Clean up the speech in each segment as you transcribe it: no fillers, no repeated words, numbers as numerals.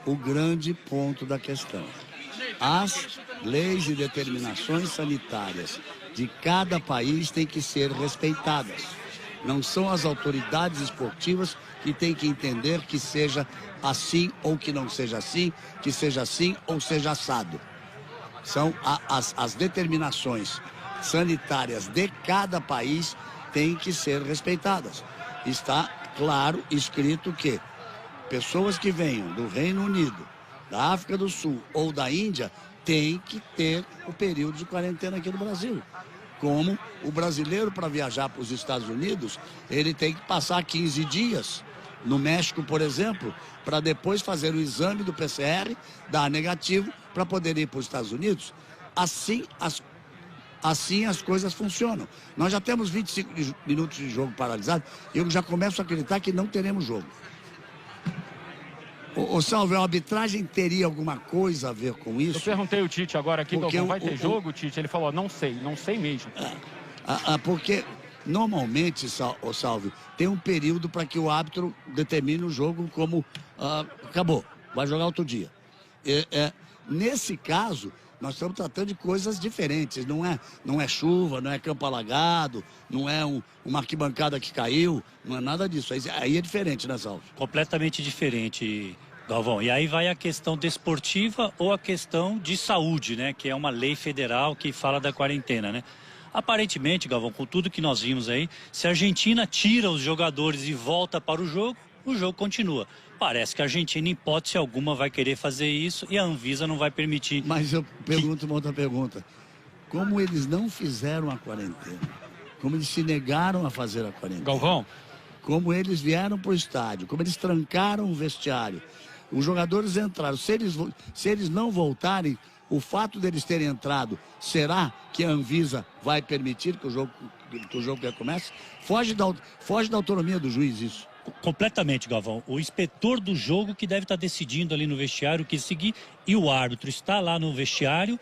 o grande ponto da questão. As leis e determinações sanitárias de cada país têm que ser respeitadas. Não são as autoridades esportivas que têm que entender que seja assim ou que não seja assim, que seja assim ou seja assado. São as determinações sanitárias de cada país têm que ser respeitadas. Está claro, escrito que pessoas que venham do Reino Unido, da África do Sul ou da Índia têm que ter o período de quarentena aqui no Brasil. Como o brasileiro, para viajar para os Estados Unidos, ele tem que passar 15 dias no México, por exemplo, para depois fazer o exame do PCR, dar negativo, para poder ir para os Estados Unidos. Assim as coisas funcionam. Nós já temos 25 minutos de jogo paralisado e eu já começo a acreditar que não teremos jogo. Ô Salve, a arbitragem teria alguma coisa a ver com isso? Eu perguntei o Tite agora aqui, Galvão, vai ter jogo, Tite? Ele falou, não sei mesmo. Porque normalmente, Salve, tem um período para que o árbitro determine o jogo como acabou, vai jogar outro dia. Nesse caso, nós estamos tratando de coisas diferentes, não é chuva, não é campo alagado, não é uma arquibancada que caiu, não é nada disso. Aí é diferente, né, Salve? Completamente diferente, Galvão. E aí vai a questão desportiva ou a questão de saúde, né? Que é uma lei federal que fala da quarentena, né? Aparentemente, Galvão, com tudo que nós vimos aí, se a Argentina tira os jogadores e volta para o jogo continua. Parece que a Argentina, em hipótese alguma, vai querer fazer isso e a Anvisa não vai permitir. Mas eu pergunto uma outra pergunta. Como eles não fizeram a quarentena? Como eles se negaram a fazer a quarentena? Galvão? Como eles vieram para o estádio, como eles trancaram o vestiário. Os jogadores entraram. Se eles não voltarem, o fato deles terem entrado, será que a Anvisa vai permitir que o jogo recomece? Foge da autonomia do juiz isso. Completamente, Galvão. O inspetor do jogo que deve estar decidindo ali no vestiário o que seguir, e o árbitro está lá no vestiário.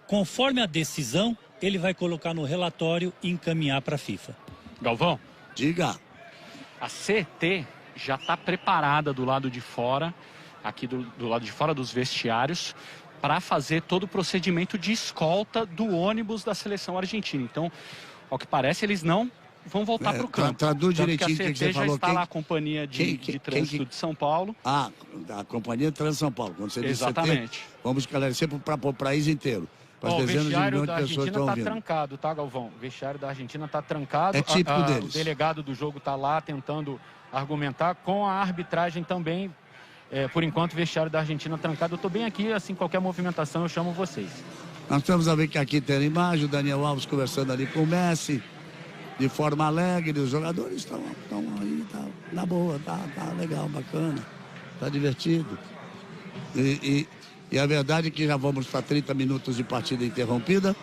Conforme a decisão, ele vai colocar no relatório e encaminhar para a FIFA. Galvão? Diga. A CT já está preparada do lado de fora, aqui do lado de fora dos vestiários, para fazer todo o procedimento de escolta do ônibus da seleção argentina. Então, ao que parece, eles não vão voltar para o campo. Traduz direitinho o que você falou. Já está lá a Companhia de Trânsito de São Paulo. A Companhia de Trânsito de São Paulo. Quando você diz exatamente. CT, vamos esclarecer para o país inteiro. O vestiário da Argentina está trancado, tá, Galvão? O vestiário da Argentina está trancado. É típico deles. O delegado do jogo está lá tentando argumentar com a arbitragem também. Por enquanto, o vestiário da Argentina trancado. Eu estou bem aqui, assim, qualquer movimentação eu chamo vocês. Nós estamos a ver que aqui tem a imagem, o Daniel Alves conversando ali com o Messi, de forma alegre. Os jogadores estão aí, tá na boa, tá legal, bacana, tá divertido. E a verdade é que já vamos para 30 minutos de partida interrompida.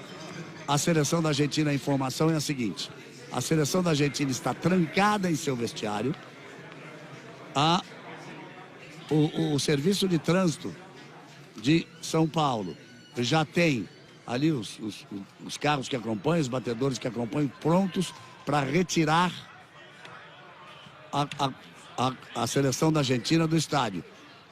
A seleção da Argentina, a informação é a seguinte: a seleção da Argentina está trancada em seu vestiário. O serviço de trânsito de São Paulo já tem ali os carros que acompanham, os batedores que acompanham, prontos para retirar a seleção da Argentina do estádio.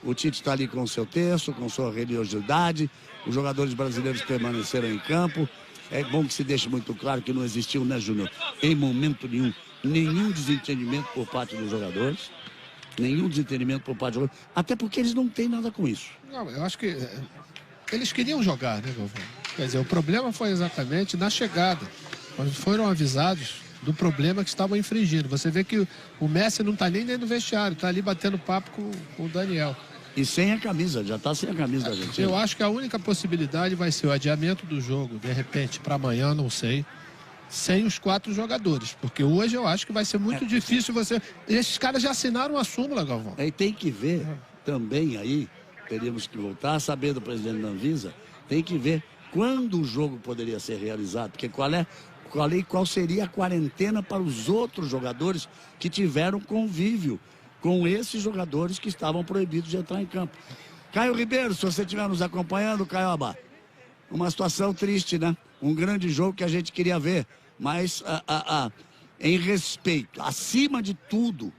O Tite está ali com o seu terço, com sua religiosidade. Os jogadores brasileiros permaneceram em campo. É bom que se deixe muito claro que não existiu, né, Júnior, em momento nenhum desentendimento por parte dos jogadores. Nenhum desentendimento por parte dos jogadores. Até porque eles não têm nada com isso. Não, eu acho que eles queriam jogar, né, Galvão? Quer dizer, o problema foi exatamente na chegada. Quando foram avisados do problema que estavam infringindo. Você vê que o Messi não está nem dentro do vestiário, está ali batendo papo com o Daniel. E sem a camisa, já está sem a camisa da Argentina. Eu acho que a única possibilidade vai ser o adiamento do jogo, de repente, para amanhã, não sei, sem os 4 jogadores. Porque hoje eu acho que vai ser muito difícil você... Esses caras já assinaram a súmula, Galvão. Aí tem que ver também aí, teríamos que voltar, sabendo do presidente da Anvisa, tem que ver quando o jogo poderia ser realizado. Porque qual seria a quarentena para os outros jogadores que tiveram convívio com esses jogadores que estavam proibidos de entrar em campo. Caio Ribeiro, se você estiver nos acompanhando, Caioba, uma situação triste, né? Um grande jogo que a gente queria ver, mas em respeito, acima de tudo,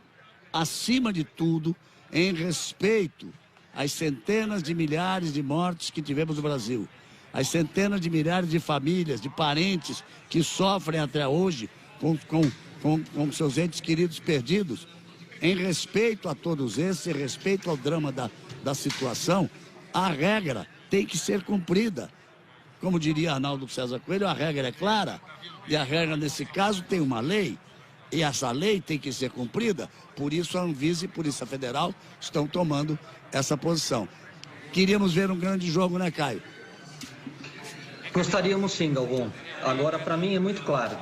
em respeito as centenas de milhares de mortes que tivemos no Brasil, as centenas de milhares de famílias, de parentes que sofrem até hoje com seus entes queridos perdidos, em respeito a todos esses, em respeito ao drama da situação, a regra tem que ser cumprida. Como diria Arnaldo César Coelho, a regra é clara, e a regra nesse caso tem uma lei, e essa lei tem que ser cumprida, por isso a Anvisa e a Polícia Federal estão tomando essa posição. Queríamos ver um grande jogo, né, Caio? Gostaríamos sim, Galvão. Agora, para mim é muito claro,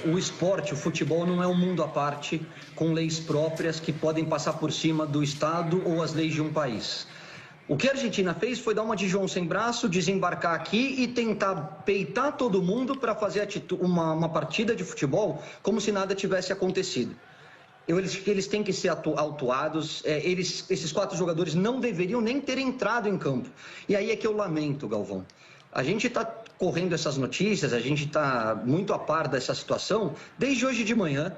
o esporte, o futebol não é um mundo à parte com leis próprias que podem passar por cima do Estado ou as leis de um país. O que a Argentina fez foi dar uma de João sem braço, desembarcar aqui e tentar peitar todo mundo para fazer uma partida de futebol como se nada tivesse acontecido. Eles têm que ser autuados, esses 4 jogadores não deveriam nem ter entrado em campo. E aí é que eu lamento, Galvão. A gente está correndo essas notícias, a gente está muito a par dessa situação desde hoje de manhã.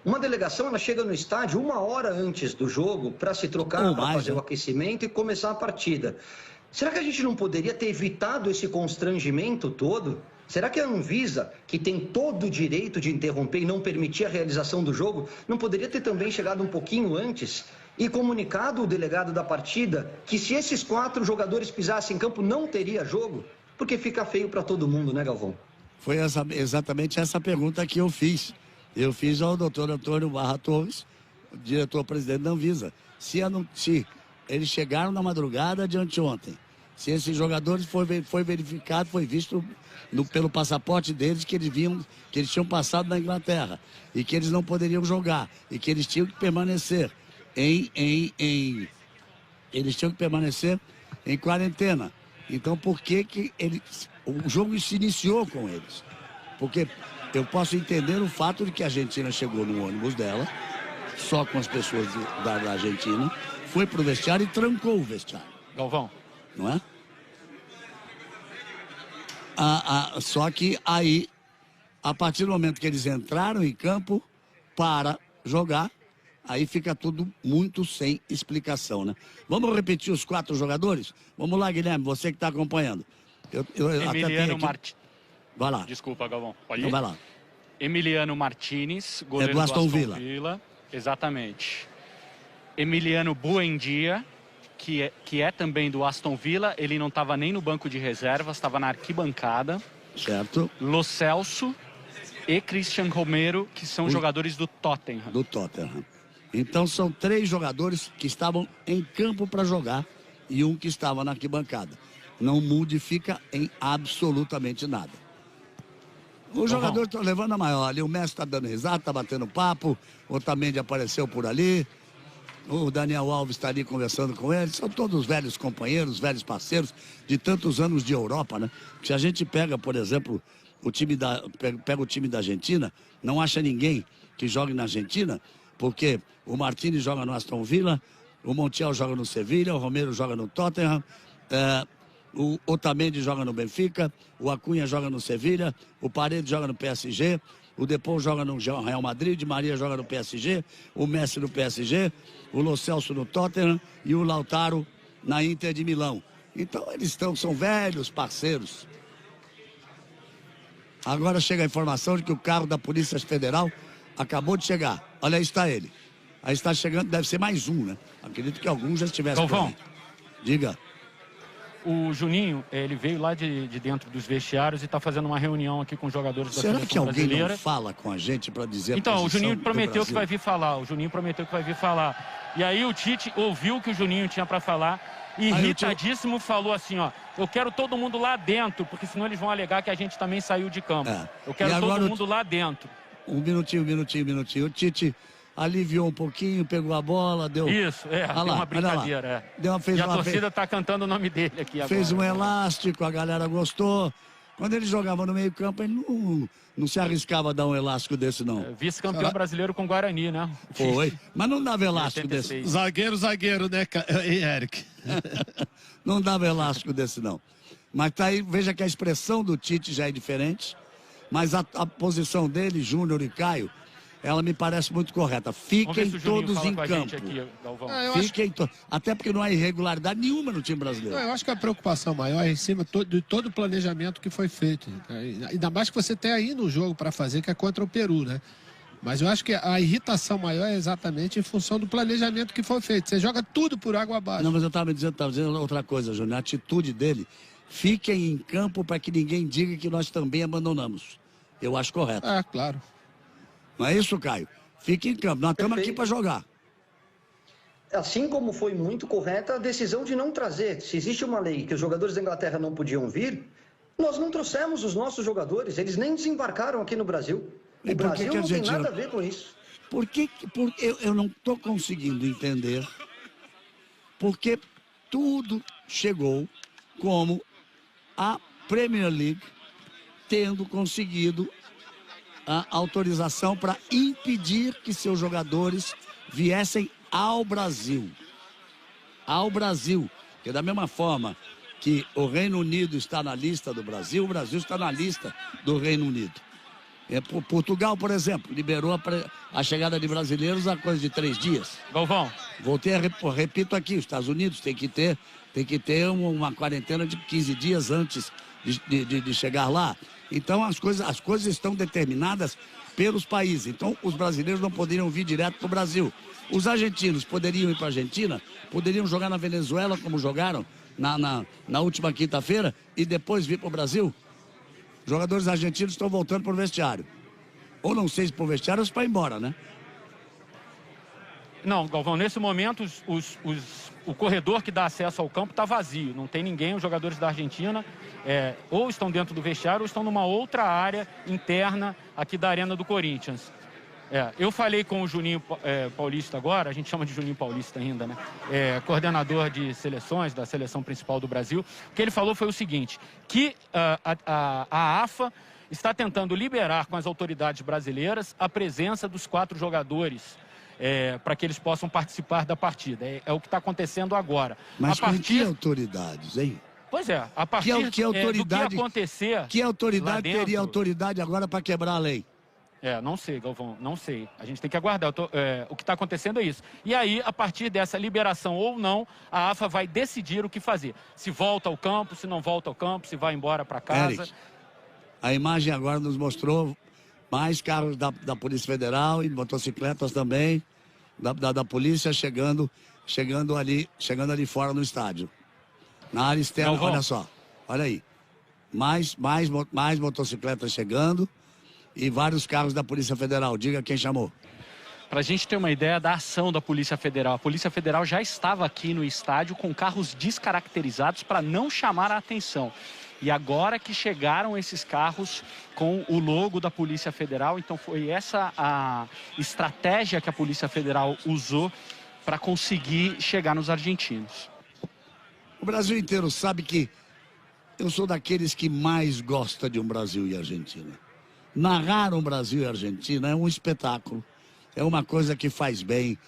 Uma delegação, ela chega no estádio 1 hora antes do jogo para se trocar, para fazer o aquecimento e começar a partida. Será que a gente não poderia ter evitado esse constrangimento todo? Será que a Anvisa, que tem todo o direito de interromper e não permitir a realização do jogo, não poderia ter também chegado um pouquinho antes e comunicado o delegado da partida que se esses 4 jogadores pisassem em campo não teria jogo? Porque fica feio para todo mundo, né, Galvão? Foi exatamente essa pergunta que eu fiz. Eu fiz ao doutor Antônio Barra Torres, diretor-presidente da Anvisa. Se eles chegaram na madrugada de anteontem, se esses jogadores foi verificado, foi visto pelo passaporte deles que eles tinham passado na Inglaterra e que eles não poderiam jogar e que eles tinham que permanecer em quarentena. Então, por que o jogo se iniciou com eles? Porque eu posso entender o fato de que a Argentina chegou no ônibus dela, só com as pessoas da Argentina, foi pro vestiário e trancou o vestiário. Galvão. Não é? Só que aí, a partir do momento que eles entraram em campo para jogar, aí fica tudo muito sem explicação, né? Vamos repetir os 4 jogadores? Vamos lá, Guilherme, você que está acompanhando. Emiliano Martins. Vai lá. Desculpa, Galvão. Pode ir? Então vai lá. Emiliano Martins, goleiro do Aston Villa. Exatamente. Emiliano Buendia, que é também do Aston Villa. Ele não estava nem no banco de reservas, estava na arquibancada. Certo. Lo Celso e Christian Romero, que são jogadores do Tottenham. Do Tottenham. Então são 3 jogadores que estavam em campo para jogar e um que estava na arquibancada. Não modifica em absolutamente nada. O jogador está levando a maior ali, o Messi está dando risada, está batendo papo, o Otamendi apareceu por ali, o Daniel Alves está ali conversando com ele, são todos velhos companheiros, velhos parceiros de tantos anos de Europa, né? Se a gente pega, por exemplo, pega o time da Argentina, não acha ninguém que jogue na Argentina, porque o Martínez joga no Aston Villa, o Montiel joga no Sevilha, o Romero joga no Tottenham, o Otamendi joga no Benfica, o Acunha joga no Sevilha, o Paredes joga no PSG, o Depou joga no Real Madrid, o Di Maria joga no PSG, o Messi no PSG, o Lo Celso no Tottenham e o Lautaro na Inter de Milão. Então eles são velhos parceiros. Agora chega a informação de que o carro da Polícia Federal acabou de chegar. Olha, aí está ele. Aí está chegando, deve ser mais um, né? Acredito que alguns já estivessem. Galvão. Diga. O Juninho, ele veio lá de dentro dos vestiários e está fazendo uma reunião aqui com os jogadores da Será seleção que alguém brasileira. não fala com a gente para dizer Então, o Juninho prometeu que vai vir falar. O Juninho prometeu que vai vir falar. E aí o Tite ouviu o que o Juninho tinha para falar. Irritadíssimo, falou assim, ó, eu quero todo mundo lá dentro, porque senão eles vão alegar que a gente também saiu de campo. Eu quero todo mundo lá dentro. Um minutinho. O Tite aliviou um pouquinho, pegou a bola, deu... Isso, deu uma brincadeira. Fez e a torcida tá cantando o nome dele aqui agora. Fez um elástico, a galera gostou. Quando ele jogava no meio campo, ele não se arriscava a dar um elástico desse, não. Vice-campeão brasileiro com Guarani, né? Foi, mas não dava elástico 86. Desse. Zagueiro, né, Eric? Não dava elástico desse, não. Mas tá aí, veja que a expressão do Tite já é diferente, mas a posição dele, Júnior e Caio, ela me parece muito correta. Fiquem todos em campo. Fiquem até porque não há irregularidade nenhuma no time brasileiro. Eu acho que a preocupação maior é em cima de todo o planejamento que foi feito. Ainda mais que você tem aí no jogo para fazer, que é contra o Peru, né? Mas eu acho que a irritação maior é exatamente em função do planejamento que foi feito. Você joga tudo por água abaixo. Não, mas eu estava dizendo outra coisa, Júnior. A atitude dele, fiquem em campo para que ninguém diga que nós também abandonamos. Eu acho correto. Ah, claro. Não é isso, Caio? Fique em campo. Nós estamos aqui para jogar. Assim como foi muito correta a decisão de não trazer. Se existe uma lei que os jogadores da Inglaterra não podiam vir, nós não trouxemos os nossos jogadores. Eles nem desembarcaram aqui no Brasil. O Brasil não tem nada a ver com isso. Porque eu não estou conseguindo entender porque tudo chegou como a Premier League tendo conseguido a autorização para impedir que seus jogadores viessem ao Brasil. Ao Brasil. Porque da mesma forma que o Reino Unido está na lista do Brasil, o Brasil está na lista do Reino Unido. Portugal, por exemplo, liberou a chegada de brasileiros a coisa de 3 dias. Galvão. Voltei repito aqui, os Estados Unidos tem que ter uma quarentena de 15 dias antes de chegar lá. Então as coisas estão determinadas pelos países. Então os brasileiros não poderiam vir direto para o Brasil. Os argentinos poderiam ir para a Argentina, poderiam jogar na Venezuela como jogaram na última quinta-feira e depois vir para o Brasil. Os jogadores argentinos estão voltando para o vestiário. Ou não sei se para o vestiário ou se para ir embora, né? Não, Galvão, nesse momento o corredor que dá acesso ao campo está vazio. Não tem ninguém, os jogadores da Argentina ou estão dentro do vestiário ou estão numa outra área interna aqui da Arena do Corinthians. Eu falei com o Juninho Paulista agora, a gente chama de Juninho Paulista ainda, né? Coordenador de seleções, da seleção principal do Brasil. O que ele falou foi o seguinte, que a AFA está tentando liberar com as autoridades brasileiras a presença dos 4 jogadores para que eles possam participar da partida. É o que está acontecendo agora. Mas com que autoridades, hein? Pois é, a partir do que acontecer... Que autoridade dentro, teria autoridade agora para quebrar a lei? Não sei, Galvão, não sei. A gente tem que aguardar. O que está acontecendo é isso. E aí, a partir dessa liberação ou não, a AFA vai decidir o que fazer. Se volta ao campo, se não volta ao campo, se vai embora para casa. Eric, a imagem agora nos mostrou mais carros da Polícia Federal e motocicletas também, da polícia chegando ali fora no estádio. Na área externa, Galvão. olha só, olha aí. Mais motocicletas chegando. E vários carros da Polícia Federal. Diga quem chamou. Para a gente ter uma ideia da ação da Polícia Federal. A Polícia Federal já estava aqui no estádio com carros descaracterizados para não chamar a atenção. E agora que chegaram esses carros com o logo da Polícia Federal, então foi essa a estratégia que a Polícia Federal usou para conseguir chegar nos argentinos. O Brasil inteiro sabe que eu sou daqueles que mais gosta de um Brasil e Argentina. Narrar um Brasil e Argentina é um espetáculo, é uma coisa que faz bem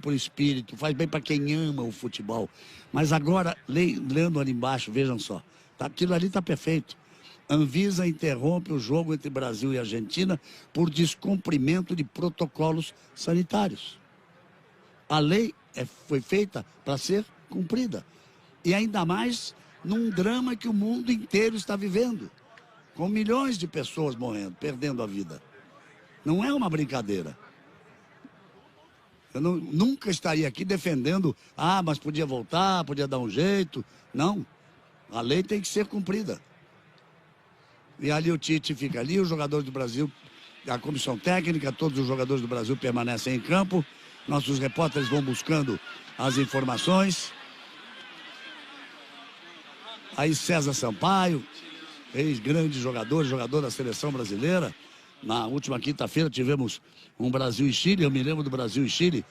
para o espírito, faz bem para quem ama o futebol. Mas agora, lendo ali embaixo, vejam só, aquilo ali está perfeito. Anvisa interrompe o jogo entre Brasil e Argentina por descumprimento de protocolos sanitários. A lei foi feita para ser cumprida. E ainda mais num drama que o mundo inteiro está vivendo. Com milhões de pessoas morrendo, perdendo a vida. Não é uma brincadeira. Eu nunca estaria aqui defendendo, mas podia voltar, podia dar um jeito. Não, a lei tem que ser cumprida. E ali o Tite fica ali, os jogadores do Brasil, a comissão técnica, todos os jogadores do Brasil permanecem em campo. Nossos repórteres vão buscando as informações. Aí César Sampaio, ex-grande jogador da seleção brasileira. Na última quinta-feira tivemos um Brasil e Chile, eu me lembro do Brasil e Chile,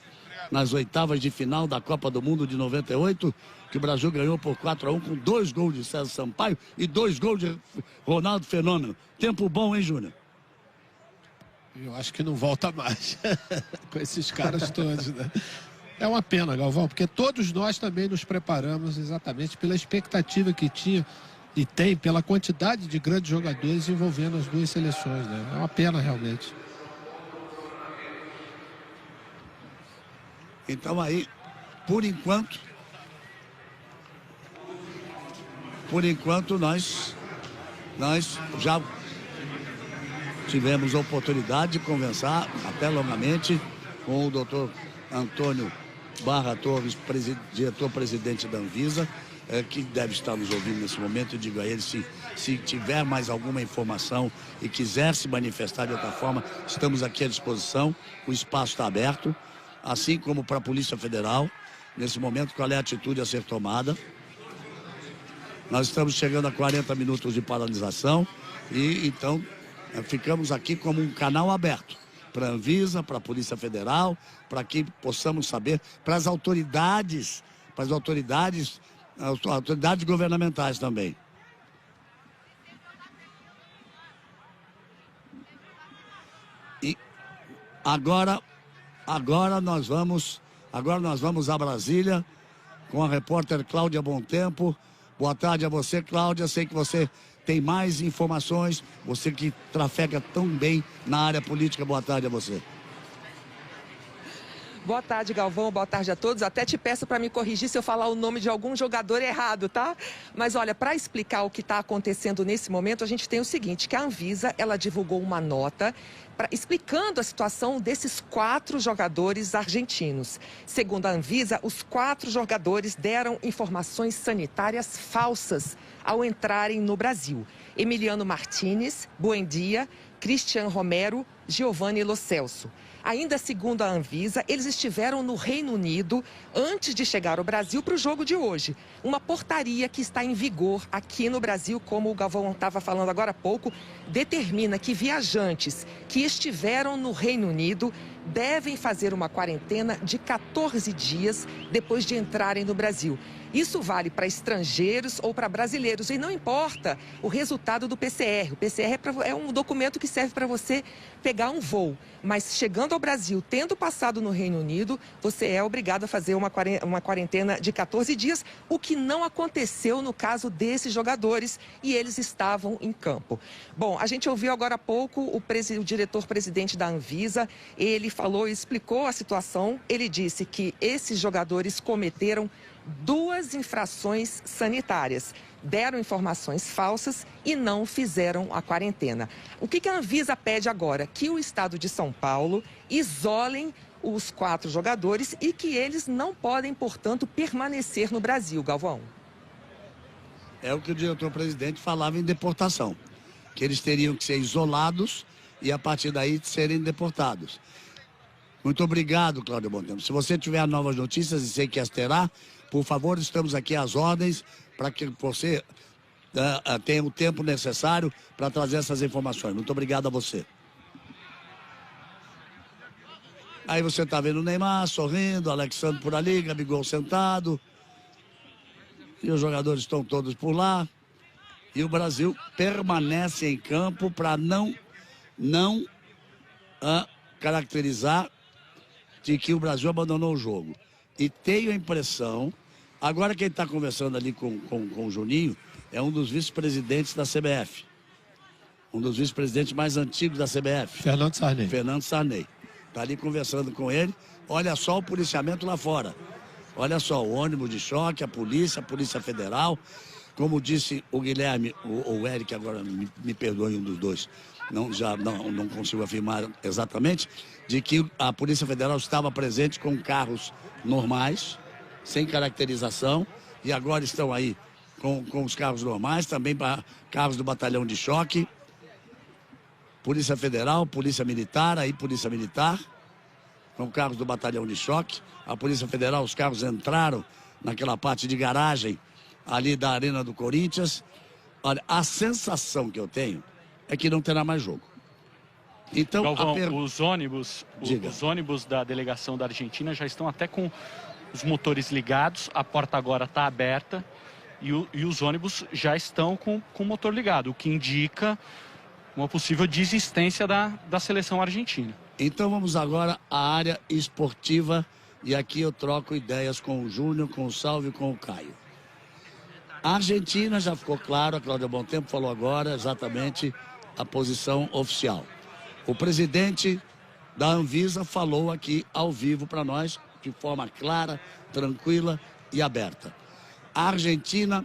nas oitavas de final da Copa do Mundo de 98, que o Brasil ganhou por 4-1 com 2 gols de César Sampaio e 2 gols de Ronaldo Fenômeno. Tempo bom, hein, Júnior? Eu acho que não volta mais com esses caras todos, né? É uma pena, Galvão, porque todos nós também nos preparamos exatamente pela expectativa que tinha e tem pela quantidade de grandes jogadores envolvendo as duas seleções, né? É uma pena, realmente. Então aí, por enquanto nós já tivemos a oportunidade de conversar até longamente com o doutor Antônio Barra Torres, diretor-presidente da Anvisa, que deve estar nos ouvindo nesse momento. Eu digo a ele, se tiver mais alguma informação e quiser se manifestar de outra forma, estamos aqui à disposição, o espaço está aberto, assim como para a Polícia Federal. Nesse momento, qual é a atitude a ser tomada? Nós estamos chegando a 40 minutos de paralisação e então ficamos aqui como um canal aberto para a Anvisa, para a Polícia Federal, para que possamos saber, para as autoridades governamentais também. E agora nós vamos a Brasília com a repórter Cláudia Bontempo. Boa tarde a você, Cláudia. Sei que você tem mais informações, você que trafega tão bem na área política. Boa tarde a você. Boa tarde, Galvão. Boa tarde a todos. Até te peço para me corrigir se eu falar o nome de algum jogador errado, tá? Mas olha, para explicar o que está acontecendo nesse momento, a gente tem o seguinte, que a Anvisa, ela divulgou uma nota explicando a situação desses 4 jogadores argentinos. Segundo a Anvisa, os 4 jogadores deram informações sanitárias falsas ao entrarem no Brasil. Emiliano Martinez, Buendia, Cristian Romero, Giovanni Lo Celso. Ainda segundo a Anvisa, eles estiveram no Reino Unido antes de chegar ao Brasil para o jogo de hoje. Uma portaria que está em vigor aqui no Brasil, como o Galvão estava falando agora há pouco, determina que viajantes que estiveram no Reino Unido devem fazer uma quarentena de 14 dias depois de entrarem no Brasil. Isso vale para estrangeiros ou para brasileiros e não importa o resultado do PCR. O PCR é um documento que serve para você pegar um voo. Mas chegando ao Brasil, tendo passado no Reino Unido, você é obrigado a fazer uma quarentena de 14 dias, o que não aconteceu no caso desses jogadores e eles estavam em campo. Bom, a gente ouviu agora há pouco o diretor-presidente da Anvisa, ele falou e explicou a situação. Ele disse que esses jogadores cometeram 2 infrações sanitárias. Deram informações falsas e não fizeram a quarentena. O que a Anvisa pede agora? Que o estado de São Paulo isolem os 4 jogadores e que eles não podem, portanto, permanecer no Brasil, Galvão. É o que o diretor-presidente falava em deportação, que eles teriam que ser isolados e a partir daí serem deportados. Muito obrigado, Cláudio Bontempo. Se você tiver novas notícias, e sei que as terá, por favor, estamos aqui às ordens para que você tenha o tempo necessário para trazer essas informações. Muito obrigado a você. Aí você está vendo o Neymar sorrindo, Alexandre por ali, Gabigol sentado. E os jogadores estão todos por lá. E o Brasil permanece em campo para não caracterizar de que o Brasil abandonou o jogo. E tenho a impressão, agora quem está conversando ali com o Juninho é um dos vice-presidentes da CBF. Um dos vice-presidentes mais antigos da CBF. Fernando Sarney. Está ali conversando com ele. Olha só o policiamento lá fora. Olha só, o ônibus de choque, a Polícia Federal. Como disse o Guilherme, o Eric, agora me perdoe um dos dois, não consigo afirmar exatamente, de que a Polícia Federal estava presente com carros normais, sem caracterização, e agora estão aí com os carros normais, também para carros do batalhão de choque, Polícia Federal, Polícia Militar, Polícia Militar, com carros do batalhão de choque. A Polícia Federal, os carros entraram naquela parte de garagem ali da Arena do Corinthians. Olha, a sensação que eu tenho é que não terá mais jogo. Então, Galvão, os ônibus da delegação da Argentina já estão até com os motores ligados, a porta agora está aberta e os ônibus já estão com o motor ligado, o que indica uma possível desistência da seleção argentina. Então vamos agora à área esportiva e aqui eu troco ideias com o Júnior, com o Salve e com o Caio. A Argentina já ficou claro, a Cláudia Bontempo falou agora exatamente a posição oficial. O presidente da Anvisa falou aqui ao vivo para nós, de forma clara, tranquila e aberta. A Argentina,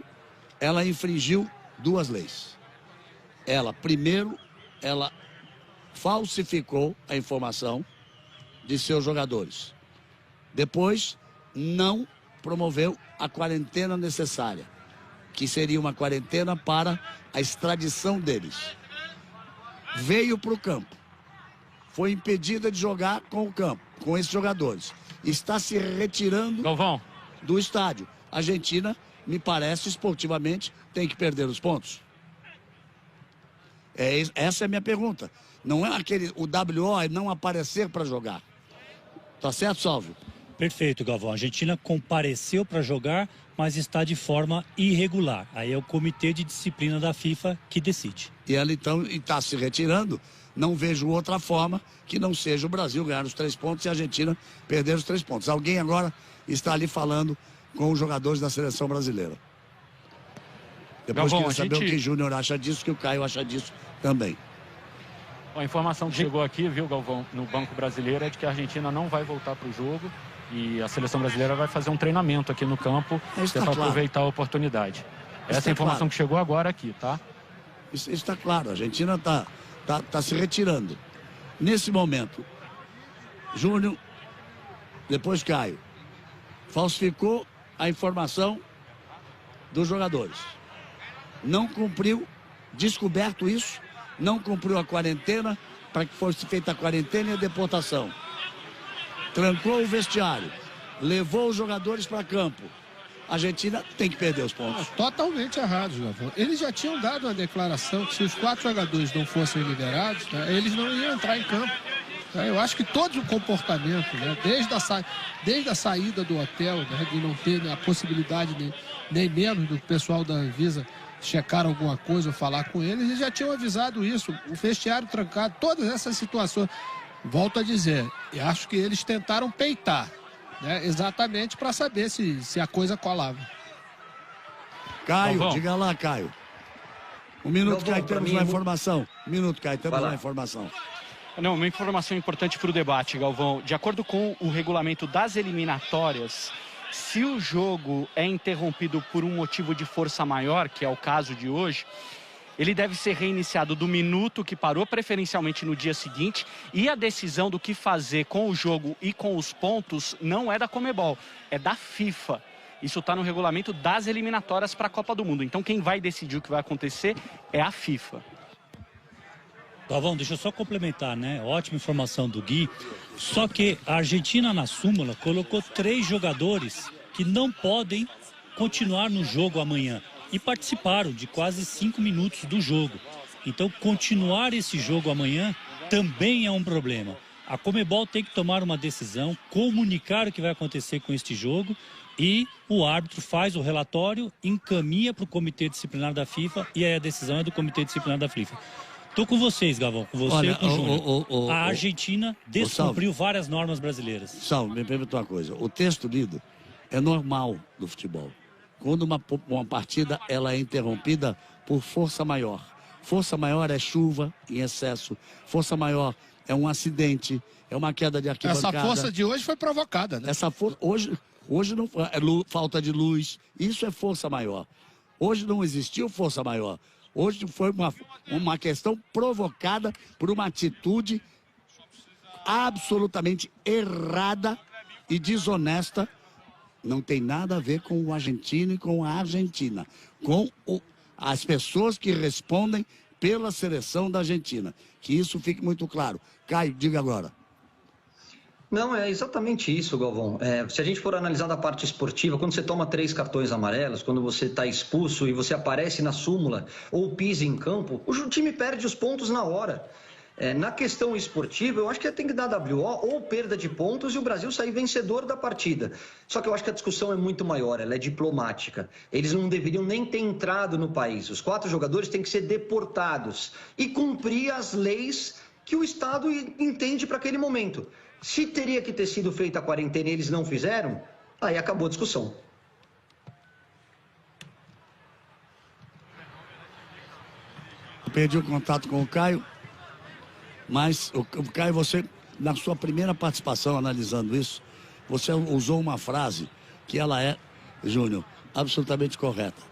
ela infringiu duas leis. Primeiro, ela falsificou a informação de seus jogadores. Depois, não promoveu a quarentena necessária, que seria uma quarentena para a extradição deles. Veio para o campo. Foi impedida de jogar com o campo, com esses jogadores. Está se retirando Galvão, do estádio. A Argentina, me parece, esportivamente, tem que perder os pontos. Essa é a minha pergunta. Não é o WO é não aparecer para jogar. Tá certo, Salvio? Perfeito, Galvão. A Argentina compareceu para jogar, mas está de forma irregular. Aí é o Comitê de Disciplina da FIFA que decide. E ela, então, está se retirando. Não vejo outra forma que não seja o Brasil ganhar os 3 pontos e a Argentina perder os 3 pontos. Alguém agora está ali falando com os jogadores da seleção brasileira. Depois Galvão, queria saber o que o Júnior acha disso, que o Caio acha disso também. a informação que chegou aqui, viu, Galvão, no Banco Brasileiro, é de que a Argentina não vai voltar para o jogo e a seleção brasileira vai fazer um treinamento aqui no campo para aproveitar a oportunidade. Essa é a informação que chegou agora aqui, tá? Isso está claro, a Argentina está se retirando. Nesse momento, Júnior, depois Caio, falsificou a informação dos jogadores. Não cumpriu, descoberto isso, não cumpriu a quarentena, para que fosse feita a quarentena e a deportação. Trancou o vestiário, levou os jogadores para campo. A Argentina tem que perder os pontos. Totalmente errado, Galvão. Eles já tinham dado uma declaração que se os 4 jogadores não fossem liberados, né, eles não iam entrar em campo. Eu acho que todo o comportamento, né, desde a saída do hotel, né, de não ter a possibilidade nem menos do pessoal da Anvisa checar alguma coisa ou falar com eles já tinham avisado isso. O vestiário trancado, todas essas situações. Volto a dizer, eu acho que eles tentaram peitar, né, exatamente para saber se a coisa colava. Caio, diga lá, Caio. Um minuto, Caio, temos uma informação. Um minuto, Caio, temos uma informação. Não, uma informação importante para o debate, Galvão. De acordo com o regulamento das eliminatórias, se o jogo é interrompido por um motivo de força maior, que é o caso de hoje, ele deve ser reiniciado do minuto que parou, preferencialmente no dia seguinte, e a decisão do que fazer com o jogo e com os pontos não é da Conmebol, é da FIFA. Isso está no regulamento das eliminatórias para a Copa do Mundo. Então quem vai decidir o que vai acontecer é a FIFA. Galvão, deixa eu só complementar, né? Ótima informação do Gui. Só que a Argentina na súmula colocou 3 jogadores que não podem continuar no jogo amanhã. E participaram de quase 5 minutos do jogo. Então, continuar esse jogo amanhã também é um problema. A Conmebol tem que tomar uma decisão, comunicar o que vai acontecer com este jogo e o árbitro faz o relatório, encaminha para o Comitê Disciplinar da FIFA e aí a decisão é do Comitê Disciplinar da FIFA. Estou com vocês, Galvão, com você e com o Júnior. A Argentina descumpriu várias normas brasileiras. Salve, me permita uma coisa. O texto lido é normal do futebol. Quando uma partida ela é interrompida por força maior. Força maior é chuva em excesso. Força maior é um acidente, é uma queda de arquibancada. Essa força de hoje foi provocada, né? Essa força hoje não é falta de luz. Isso é força maior. Hoje não existiu força maior. Hoje foi uma questão provocada por uma atitude absolutamente errada e desonesta. Não tem nada a ver com o argentino e com a Argentina. Com as pessoas que respondem pela seleção da Argentina. Que isso fique muito claro. Caio, diga agora. Não, é exatamente isso, Galvão. Se a gente for analisar da parte esportiva, quando você toma 3 cartões amarelos, quando você está expulso e você aparece na súmula ou pisa em campo, o time perde os pontos na hora. Na questão esportiva, eu acho que tem que dar WO ou perda de pontos e o Brasil sair vencedor da partida. Só que eu acho que a discussão é muito maior, ela é diplomática. Eles não deveriam nem ter entrado no país. Os 4 jogadores têm que ser deportados e cumprir as leis que o Estado entende para aquele momento. Se teria que ter sido feita a quarentena e eles não fizeram, aí acabou a discussão. Eu perdi o contato com o Caio, mas o Caio, você, na sua primeira participação analisando isso, você usou uma frase que ela é, Júnior, absolutamente correta.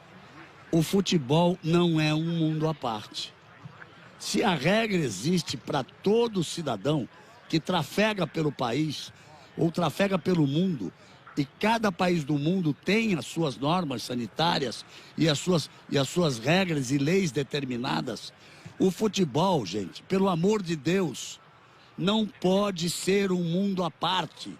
O futebol não é um mundo à parte. Se a regra existe para todo cidadão que trafega pelo país ou trafega pelo mundo, e cada país do mundo tem as suas normas sanitárias e as suas regras e leis determinadas, o futebol, gente, pelo amor de Deus, não pode ser um mundo à parte.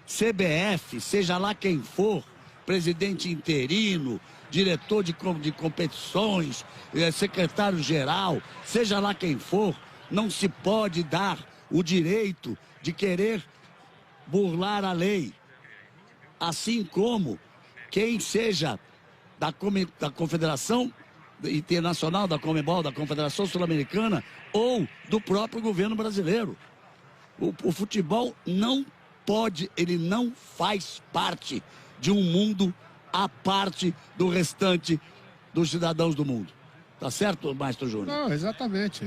CBF, seja lá quem for, presidente interino, diretor de competições, secretário-geral, seja lá quem for, não se pode dar o direito de querer burlar a lei. Assim como quem seja da Confederação Internacional, da Conmebol, da Confederação Sul-Americana ou do próprio governo brasileiro. O futebol não pode, ele não faz parte de um mundo à parte do restante dos cidadãos do mundo. Tá certo, Maestro Júnior? Não, exatamente.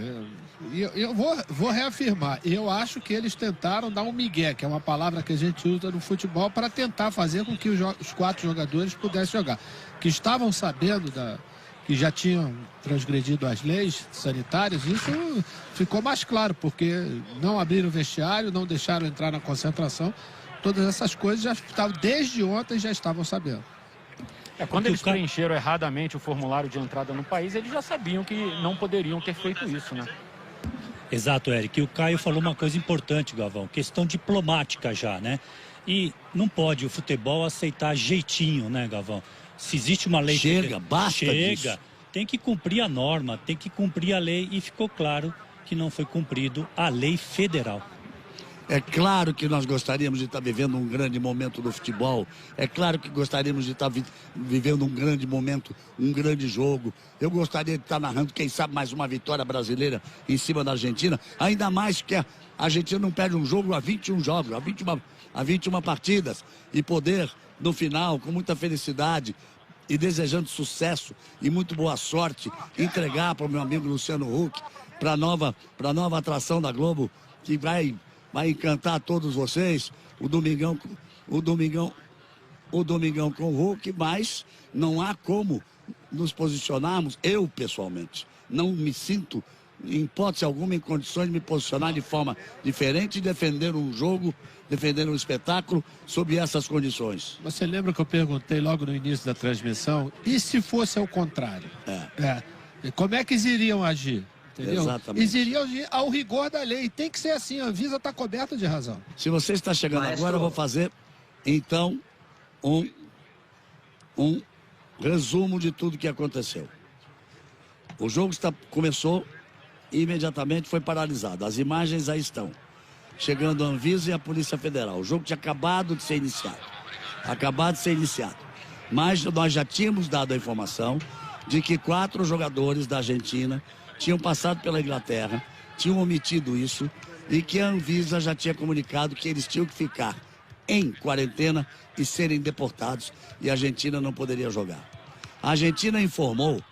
Eu vou reafirmar. Eu acho que eles tentaram dar um migué, que é uma palavra que a gente usa no futebol, para tentar fazer com que os 4 jogadores pudessem jogar. Que estavam sabendo que já tinham transgredido as leis sanitárias, isso ficou mais claro, porque não abriram o vestiário, não deixaram entrar na concentração. Todas essas coisas já estavam, desde ontem já estavam sabendo. Quando eles preencheram erradamente o formulário de entrada no país, eles já sabiam que não poderiam ter feito isso, né? Exato, Eric. E o Caio falou uma coisa importante, Galvão, questão diplomática já, né? E não pode o futebol aceitar jeitinho, né, Galvão? Se existe uma lei... Basta disso. Tem que cumprir a norma, tem que cumprir a lei, e ficou claro que não foi cumprido a lei federal. É claro que nós gostaríamos de estar vivendo um grande momento do futebol. É claro que gostaríamos de estar vivendo um grande momento, um grande jogo. Eu gostaria de estar narrando, quem sabe, mais uma vitória brasileira em cima da Argentina. Ainda mais que a Argentina não perde um jogo há 21 jogos, há 21 partidas. E poder, no final, com muita felicidade e desejando sucesso e muito boa sorte, entregar para o meu amigo Luciano Huck, para a nova atração da Globo, que vai encantar todos vocês, o Domingão com o Hulk, mas não há como nos posicionarmos, eu pessoalmente, não me sinto, em hipótese alguma, em condições de me posicionar de forma diferente e defender um jogo, defender um espetáculo sob essas condições. Você lembra que eu perguntei logo no início da transmissão, e se fosse ao contrário? Como é que eles iriam agir? Entendeu? Exatamente. Eles iriam ao rigor da lei. Tem que ser assim, a Anvisa está coberta de razão. Se você está chegando agora, eu vou fazer, então, um resumo de tudo que aconteceu. O jogo começou e imediatamente foi paralisado. As imagens aí estão. Chegando a Anvisa e a Polícia Federal. O jogo tinha acabado de ser iniciado. Mas nós já tínhamos dado a informação de que 4 jogadores da Argentina tinham passado pela Inglaterra, tinham omitido isso e que a Anvisa já tinha comunicado que eles tinham que ficar em quarentena e serem deportados e a Argentina não poderia jogar. A Argentina informou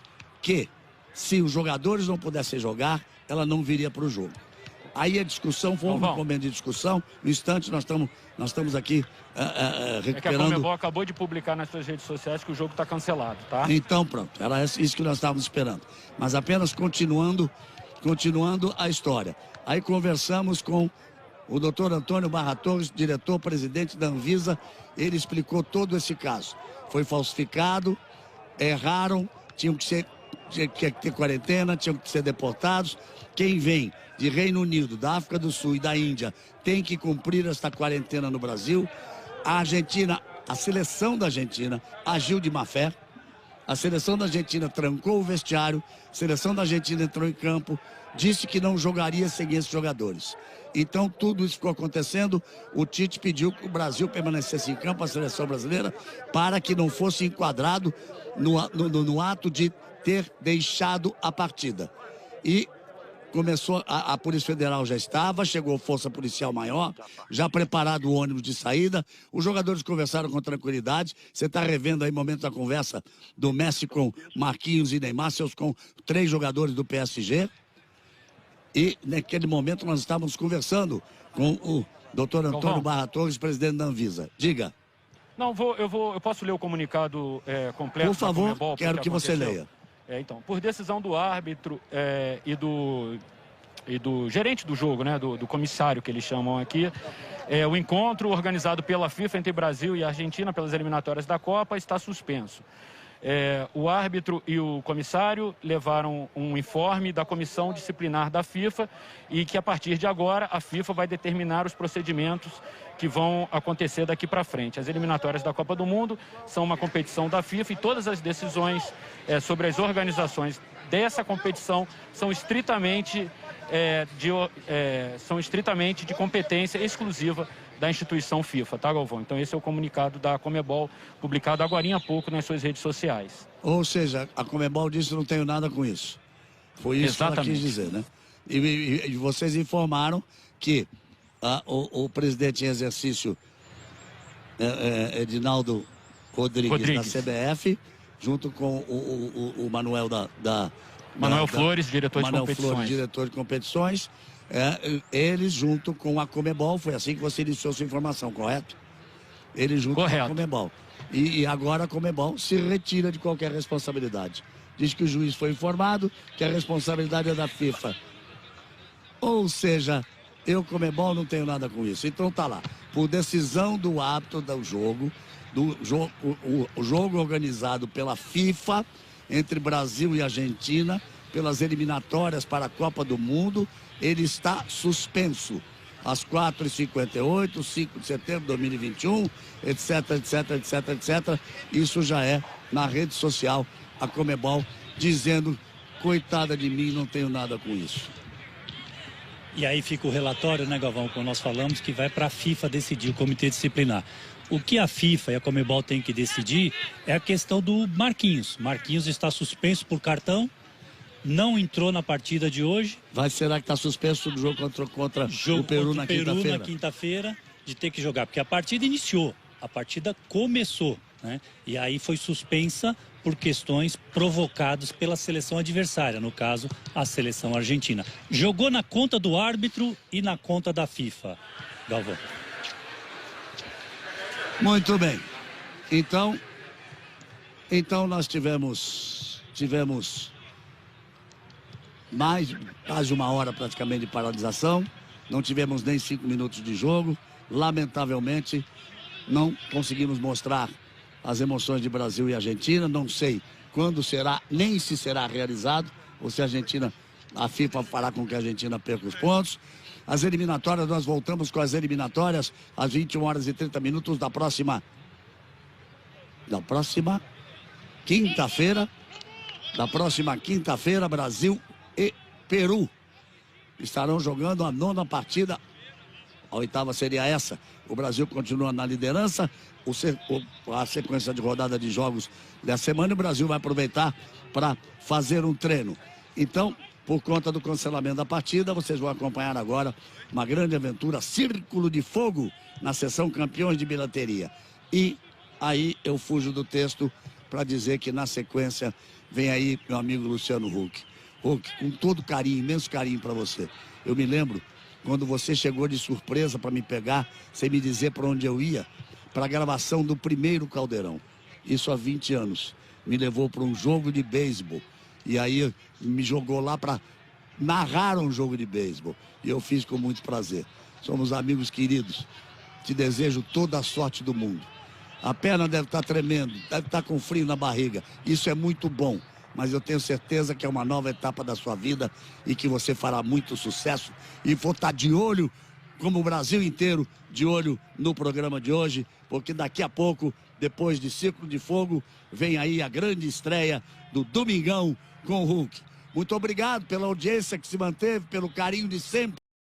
que se os jogadores não pudessem jogar, ela não viria para o jogo. Aí a discussão, foi um momento de discussão, no instante nós estamos aqui recuperando... É que a Conmebol acabou de publicar nas suas redes sociais que o jogo está cancelado, tá? Então pronto, era isso que nós estávamos esperando. Mas apenas continuando a história. Aí conversamos com o doutor Antônio Barra Torres, diretor-presidente da Anvisa, ele explicou todo esse caso. Foi falsificado, erraram, tinha que ter quarentena, tinham que ser deportados. Quem vem de Reino Unido, da África do Sul e da Índia tem que cumprir esta quarentena no Brasil. A Argentina, a seleção da Argentina agiu de má fé. A seleção da Argentina trancou o vestiário, a seleção da Argentina entrou em campo, disse que não jogaria sem esses jogadores. Então tudo isso ficou acontecendo, o Tite pediu que o Brasil permanecesse em campo, a seleção brasileira, para que não fosse enquadrado no ato de ter deixado a partida. E começou, a Polícia Federal já estava, chegou força policial maior, já preparado o ônibus de saída, os jogadores conversaram com tranquilidade, você está revendo aí momentos da conversa do Messi com Marquinhos e Neymar, com 3 jogadores do PSG, e naquele momento nós estávamos conversando com o Doutor Antônio Galvão. Barra Torres, presidente da Anvisa. Diga. Não, eu posso ler o comunicado completo? Por favor, da Conmebol, quero que você aconteceu? leia. Então, por decisão do árbitro e do gerente do jogo, né, do comissário que eles chamam aqui, o encontro organizado pela FIFA entre Brasil e Argentina pelas eliminatórias da Copa está suspenso. O árbitro e o comissário levaram um informe da comissão disciplinar da FIFA e que a partir de agora a FIFA vai determinar os procedimentos que vão acontecer daqui para frente. As eliminatórias da Copa do Mundo são uma competição da FIFA e todas as decisões sobre as organizações dessa competição são estritamente de competência exclusiva da instituição FIFA, tá, Galvão? Então esse é o comunicado da Conmebol, publicado agorinha há pouco nas suas redes sociais. Ou seja, a Conmebol disse que não tenho nada com isso. Foi isso que ela quis dizer, né? E vocês informaram que o presidente em exercício, Edinaldo Rodrigues, da CBF, junto com o Manuel Manuel Flores, diretor de competições. Manuel Flores, diretor de competições. Eles junto com a Conmebol, foi assim que você iniciou sua informação, correto? Eles junto com a Conmebol. E agora a Conmebol se retira de qualquer responsabilidade. Diz que o juiz foi informado que a responsabilidade é da FIFA. Ou seja, eu, Conmebol, não tenho nada com isso. Então tá lá. Por decisão do árbitro do jogo, o jogo organizado pela FIFA entre Brasil e Argentina, pelas eliminatórias para a Copa do Mundo, ele está suspenso. Às 4h58, 5 de setembro de 2021, etc, etc, etc, etc. Isso já é na rede social, a Conmebol, dizendo, coitada de mim, não tenho nada com isso. E aí fica o relatório, né, Galvão, como nós falamos, que vai para a FIFA decidir, o comitê disciplinar. O que a FIFA e a Conmebol têm que decidir é a questão do Marquinhos. Marquinhos está suspenso por cartão, não entrou na partida de hoje. Será que está suspenso do jogo contra o Peru na quinta-feira? Na quinta-feira, de ter que jogar, porque a partida iniciou, a partida começou, né? E aí foi suspensa por questões provocadas pela seleção adversária, no caso, a seleção argentina. Jogou na conta do árbitro e na conta da FIFA, Galvão. Muito bem. Então nós tivemos quase uma hora praticamente de paralisação. Não tivemos nem 5 minutos de jogo. Lamentavelmente, não conseguimos mostrar as emoções de Brasil e Argentina. Não sei quando será, nem se será realizado, ou se a FIFA fará com que a Argentina perca os pontos. As eliminatórias, nós voltamos com as eliminatórias às 21h30 da próxima quinta-feira. Da próxima quinta-feira, Brasil e Peru estarão jogando a 9ª partida. A 8ª seria essa. O Brasil continua na liderança. A sequência de rodada de jogos dessa semana, o Brasil vai aproveitar para fazer um treino. Então, por conta do cancelamento da partida, vocês vão acompanhar agora uma grande aventura, Círculo de Fogo, na sessão Campeões de Bilheteria. E aí eu fujo do texto para dizer que na sequência vem aí meu amigo Luciano Huck. Huck, com todo carinho, imenso carinho para você. Eu me lembro quando você chegou de surpresa para me pegar, sem me dizer para onde eu ia, para a gravação do primeiro Caldeirão. Isso há 20 anos. Me levou para um jogo de beisebol. E aí me jogou lá para narrar um jogo de beisebol. E eu fiz com muito prazer. Somos amigos queridos. Te desejo toda a sorte do mundo. A perna deve estar tremendo, deve estar com frio na barriga. Isso é muito bom. Mas eu tenho certeza que é uma nova etapa da sua vida e que você fará muito sucesso. E vou estar de olho, como o Brasil inteiro, de olho no programa de hoje, porque daqui a pouco, depois de Círculo de Fogo, vem aí a grande estreia do Domingão com o Huck. Muito obrigado pela audiência que se manteve, pelo carinho de sempre.